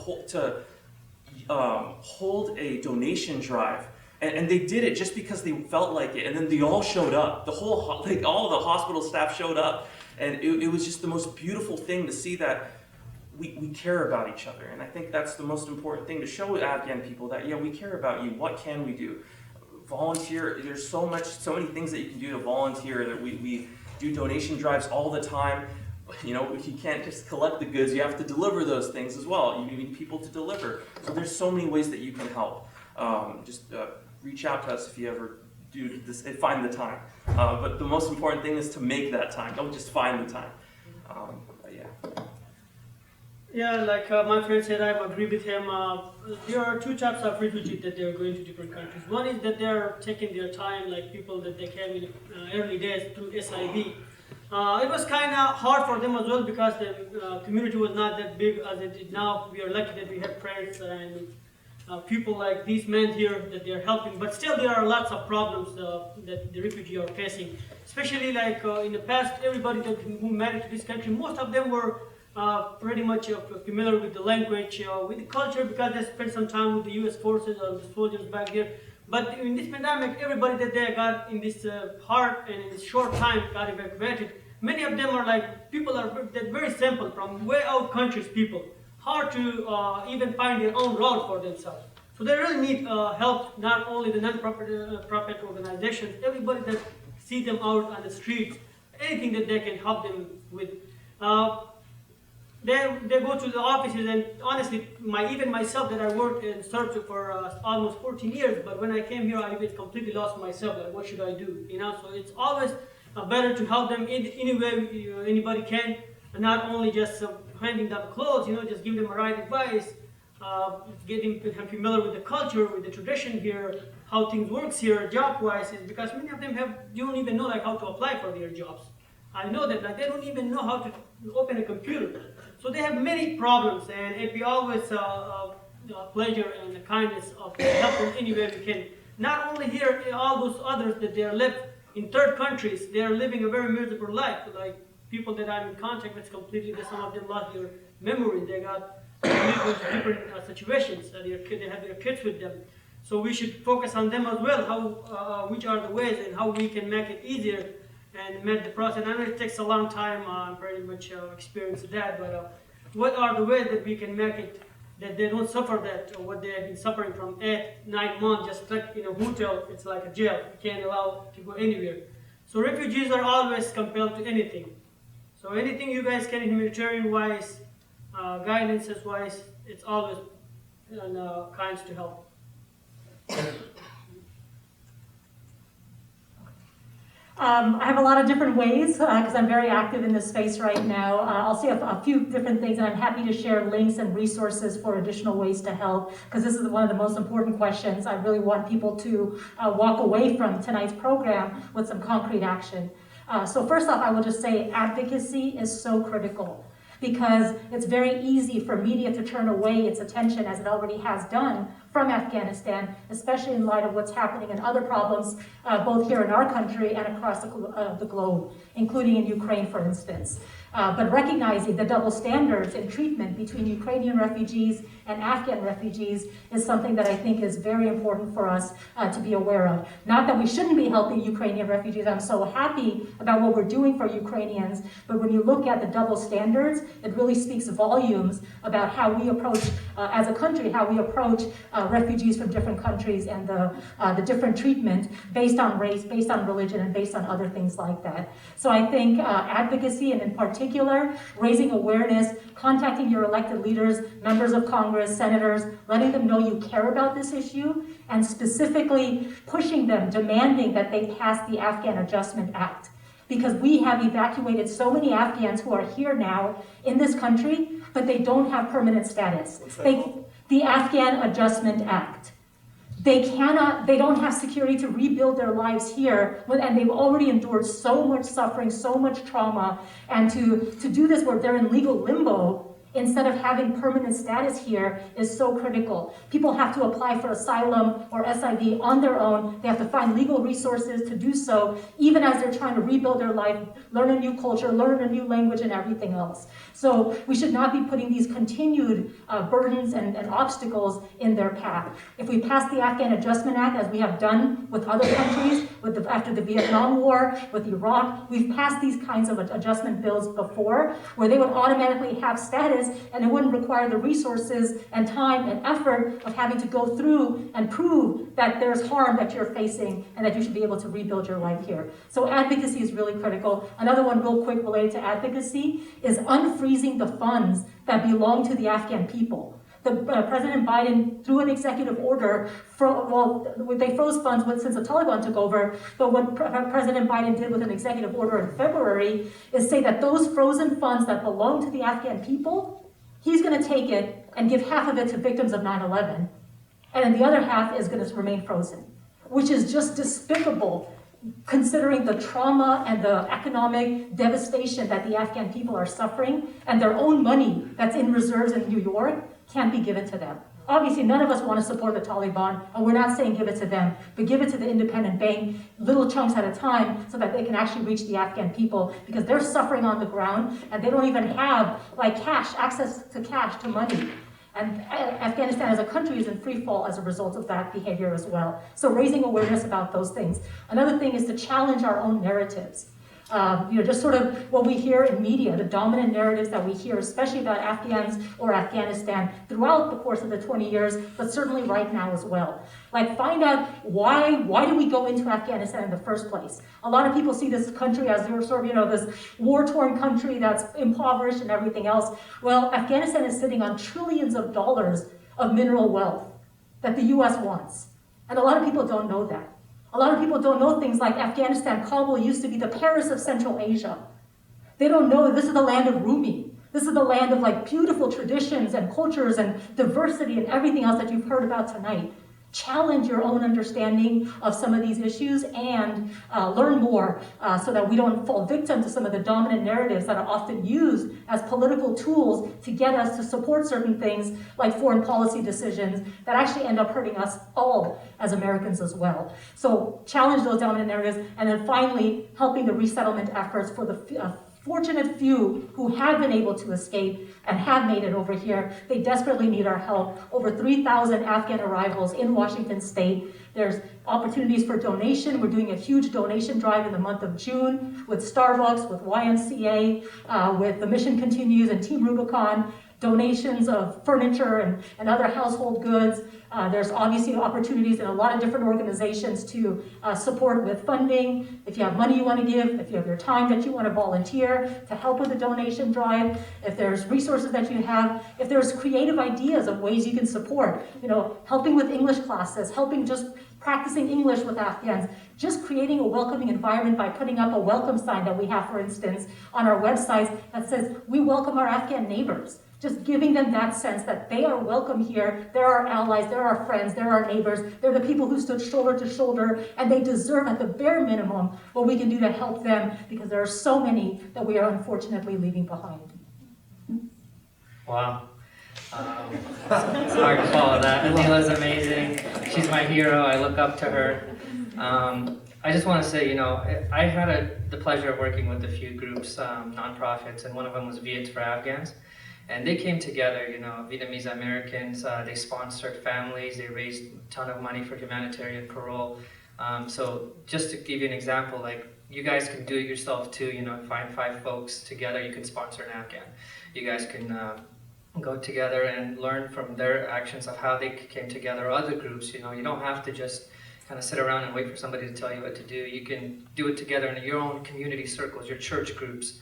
hold a donation drive, and they did it just because they felt like it, and then they all showed up. All the hospital staff showed up, and it was just the most beautiful thing to see that we care about each other. And I think that's the most important thing, to show Afghan people that, yeah, we care about you. What can we do? Volunteer. There's so many things that you can do to volunteer. That we do donation drives all the time. You know, you can't just collect the goods, you have to deliver those things as well. You need people to deliver. So there's so many ways that you can help. Just reach out to us if you ever do this, find the time. But the most important thing is to make that time. Don't just find the time. But yeah. Yeah, like my friend said, I agree with him. There are two types of refugees that they're going to different countries. One is that they're taking their time, like people that they came in early days through SIV. It was kind of hard for them as well because the community was not that big as it is now. We are lucky that we have friends and people like these men here that they're helping. But still, there are lots of problems that the refugees are facing. Especially like in the past, everybody who married to this country, most of them were pretty much familiar with the language, with the culture, because they spent some time with the U.S. forces or the soldiers back here. But in this pandemic, everybody that they got in this hard and in this short time got evacuated. Many of them are like, people are very simple, from way out countries people, hard to even find their own route for themselves. So they really need help, not only the non-profit organizations, everybody that see them out on the streets, anything that they can help them with. They go to the offices, and honestly, even myself that I worked and served for almost 14 years, but when I came here, I was completely lost myself, like what should I do, you know? So it's always better to help them in any way anybody can, and not only just handing them clothes, you know, just give them the right advice, getting them familiar with the culture, with the tradition here, how things works here, job-wise, because many of them don't even know like how to apply for their jobs. I know that, like, they don't even know how to open a computer. So they have many problems, and it'd be always a pleasure and a kindness of helping any way we can. Not only here, all those others that they are left in third countries, they are living a very miserable life. Like people that I'm in contact with completely, some of them lost their memory. They got different situations. They have their kids with them. So we should focus on them as well, which are the ways and how we can make it easier and make the process. I know it takes a long time, I'm pretty much experienced that, but what are the ways that we can make it that they don't suffer that, what they have been suffering from 8-9 months, just stuck in a hotel. It's like a jail, you can't allow to go anywhere. So refugees are always compelled to anything. So anything you guys can humanitarian-wise, guidances-wise, it's always kinds to help. I have a lot of different ways because I'm very active in this space right now. I'll say a few different things, and I'm happy to share links and resources for additional ways to help, because this is one of the most important questions. I really want people to walk away from tonight's program with some concrete action. So first off, I will just say advocacy is so critical, because it's very easy for media to turn away its attention, as it already has done, from Afghanistan, especially in light of what's happening and other problems, both here in our country and across the globe, including in Ukraine, for instance. But recognizing the double standards in treatment between Ukrainian refugees and Afghan refugees is something that I think is very important for us to be aware of. Not that we shouldn't be helping Ukrainian refugees. I'm so happy about what we're doing for Ukrainians, but when you look at the double standards, it really speaks volumes about how we approach, as a country, how we approach refugees from different countries and the different treatment based on race, based on religion, and based on other things like that. So I think advocacy, and in particular, raising awareness, contacting your elected leaders, members of Congress, senators, letting them know you care about this issue, and specifically pushing them, demanding that they pass the Afghan Adjustment Act. Because we have evacuated so many Afghans who are here now in this country, but they don't have permanent status. The Afghan Adjustment Act. They don't have security to rebuild their lives here, and they've already endured so much suffering, so much trauma, and to do this where they're in legal limbo instead of having permanent status here is so critical. People have to apply for asylum or SIV on their own. They have to find legal resources to do so, even as they're trying to rebuild their life, learn a new culture, learn a new language, and everything else. So we should not be putting these continued burdens and obstacles in their path. If we pass the Afghan Adjustment Act, as we have done with other countries, after the Vietnam War, with Iraq. We've passed these kinds of adjustment bills before, where they would automatically have status and it wouldn't require the resources and time and effort of having to go through and prove that there's harm that you're facing and that you should be able to rebuild your life here. So advocacy is really critical. Another one real quick related to advocacy is unfreezing the funds that belong to the Afghan people. President Biden, through an executive order, they froze funds since the Taliban took over, but what President Biden did with an executive order in February is say that those frozen funds that belong to the Afghan people, he's going to take it and give half of it to victims of 9/11, and then the other half is going to remain frozen, which is just despicable considering the trauma and the economic devastation that the Afghan people are suffering, and their own money that's in reserves in New York can't be given to them. Obviously, none of us want to support the Taliban, and we're not saying give it to them, but give it to the independent bank, little chunks at a time, so that they can actually reach the Afghan people, because they're suffering on the ground, and they don't even have access to cash, to money. And Afghanistan as a country is in free fall as a result of that behavior as well. So raising awareness about those things. Another thing is to challenge our own narratives. Just sort of what we hear in media, the dominant narratives that we hear, especially about Afghans or Afghanistan throughout the course of the 20 years, but certainly right now as well. Like, find out why do we go into Afghanistan in the first place? A lot of people see this country as sort of, this war-torn country that's impoverished and everything else. Well, Afghanistan is sitting on trillions of dollars of mineral wealth that the US wants. And a lot of people don't know that. A lot of people don't know things like Afghanistan, Kabul used to be the Paris of Central Asia. They don't know this is the land of Rumi. This is the land of beautiful traditions and cultures and diversity and everything else that you've heard about tonight. Challenge your own understanding of some of these issues and learn more so that we don't fall victim to some of the dominant narratives that are often used as political tools to get us to support certain things like foreign policy decisions that actually end up hurting us all as Americans as well. So challenge those dominant narratives, and then finally helping the resettlement efforts for the fortunate few who have been able to escape and have made it over here. They desperately need our help. Over 3,000 Afghan arrivals in Washington state. There's opportunities for donation. We're doing a huge donation drive in the month of June with Starbucks, with YMCA, with The Mission Continues and Team Rubicon. Donations of furniture and other household goods. There's obviously opportunities in a lot of different organizations to support with funding. If you have money you want to give, if you have your time that you want to volunteer to help with the donation drive, if there's resources that you have, if there's creative ideas of ways you can support, helping with English classes, helping just practicing English with Afghans, just creating a welcoming environment by putting up a welcome sign that we have, for instance, on our websites that says, we welcome our Afghan neighbors. Just giving them that sense that they are welcome here, they're our allies, they're our friends, they're our neighbors, they're the people who stood shoulder to shoulder, and they deserve at the bare minimum what we can do to help them, because there are so many that we are unfortunately leaving behind. Wow. It's hard to follow that. Anila's amazing. She's my hero. I look up to her. I just want to say, I had the pleasure of working with a few groups, nonprofits, and one of them was Viets for Afghans. And they came together, Vietnamese Americans, they sponsored families, they raised a ton of money for humanitarian parole. So just to give you an example, you guys can do it yourself too, find 5 folks together, you can sponsor an Afghan. You guys can go together and learn from their actions of how they came together, or other groups, you don't have to just kind of sit around and wait for somebody to tell you what to do. You can do it together in your own community circles, your church groups.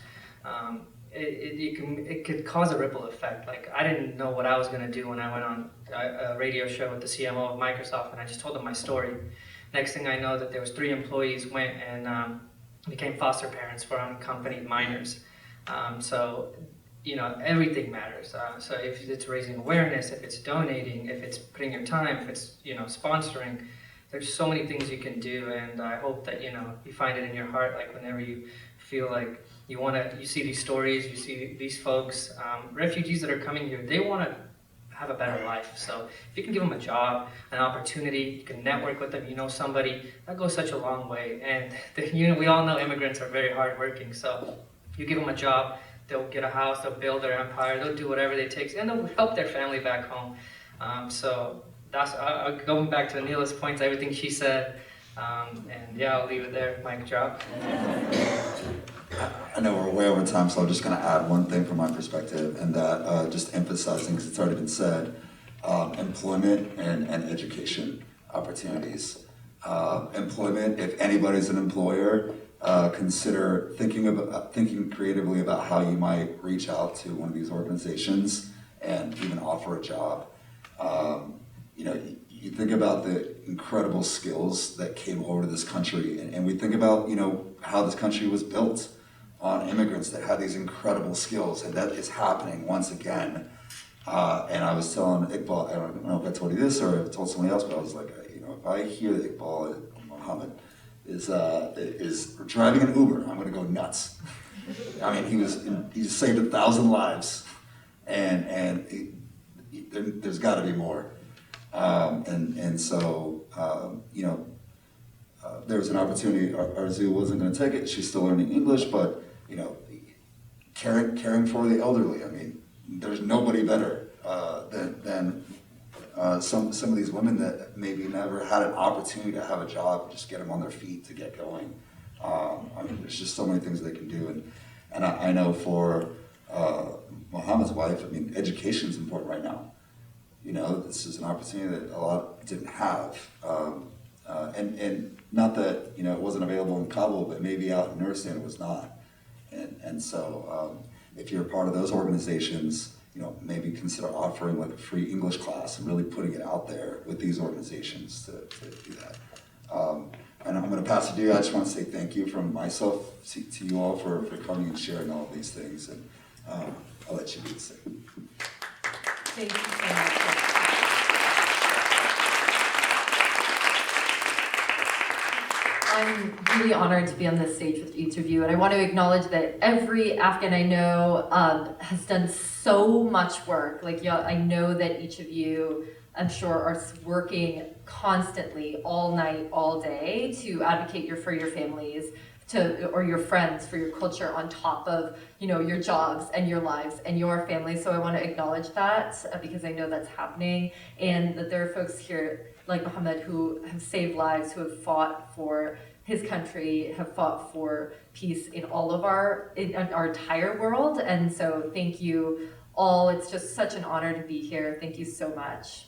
It could cause a ripple effect. I didn't know what I was going to do when I went on a radio show with the CMO of Microsoft, and I just told them my story. Next thing I know, that there was 3 employees went and became foster parents for unaccompanied minors. So everything matters. So if it's raising awareness, if it's donating, if it's putting your time, if it's sponsoring, there's so many things you can do. And I hope that you find it in your heart, whenever you feel like you see these stories, you see these folks, refugees that are coming here, they want to have a better life. So if you can give them a job, an opportunity, you can network with them, somebody, that goes such a long way. And we all know immigrants are very hardworking. So if you give them a job, they'll get a house, they'll build their empire, they'll do whatever they take, and they'll help their family back home. So that's going back to Anila's points, everything she said. And yeah, I'll leave it there. Mic drop. I know we're way over time, so I'm just going to add one thing from my perspective, and that just emphasizing, because it's already been said, employment and education opportunities. Employment, if anybody's an employer, consider thinking creatively about how you might reach out to one of these organizations and even offer a job. You think about the incredible skills that came over to this country, and we think about, how this country was built on immigrants that had these incredible skills, and that is happening once again. And I was telling Iqbal, I don't know if I told you this or if I told somebody else, but I was like, if I hear that Iqbal Muhammad is driving an Uber, I'm going to go nuts. I mean, he just saved 1,000 lives, and there's got to be more. So there was an opportunity. Arzu wasn't going to take it. She's still learning English, but caring for the elderly. I mean, there's nobody better than some of these women that maybe never had an opportunity to have a job, just get them on their feet to get going. I mean, there's just so many things they can do, and I know for Muhammad's wife, I mean, education is important right now. This is an opportunity that a lot didn't have, and not that it wasn't available in Kabul, but maybe out in Nuristan it was not. And so if you're a part of those organizations, maybe consider offering like a free English class and really putting it out there with these organizations to do that. And I'm going to pass it to you. I just want to say thank you from myself to you all for coming and sharing all of these things, and I'll let you do the same. Thank you so much. I'm really honored to be on this stage with each of you, and I want to acknowledge that every Afghan I know has done so much work. I know that each of you, I'm sure, are working constantly, all night, all day, to advocate for your families, or your friends, for your culture, on top of your jobs and your lives and your families. So I want to acknowledge that because I know that's happening, and that there are folks here like Muhammad who have saved lives, who have fought for his country, have fought for peace in all of our entire world. And so thank you all. It's just such an honor to be here. Thank you so much.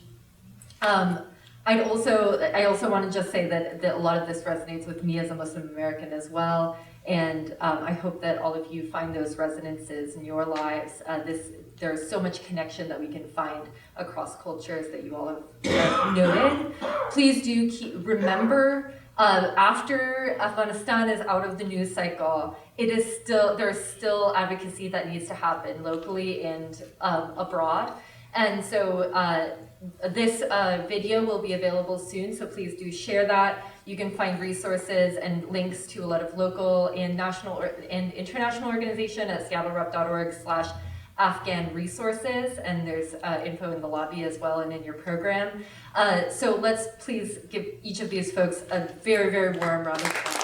I also want to just say that a lot of this resonates with me as a Muslim American as well, and I hope that all of you find those resonances in your lives. There's so much connection that we can find across cultures that you all have noted. Please do remember, after Afghanistan is out of the news cycle, there's still advocacy that needs to happen locally and abroad. And so this video will be available soon, so please do share that. You can find resources and links to a lot of local and national and international organization at seattlerep.org/Afghan resources, and there's info in the lobby as well and in your program. So let's please give each of these folks a very, very warm round of applause.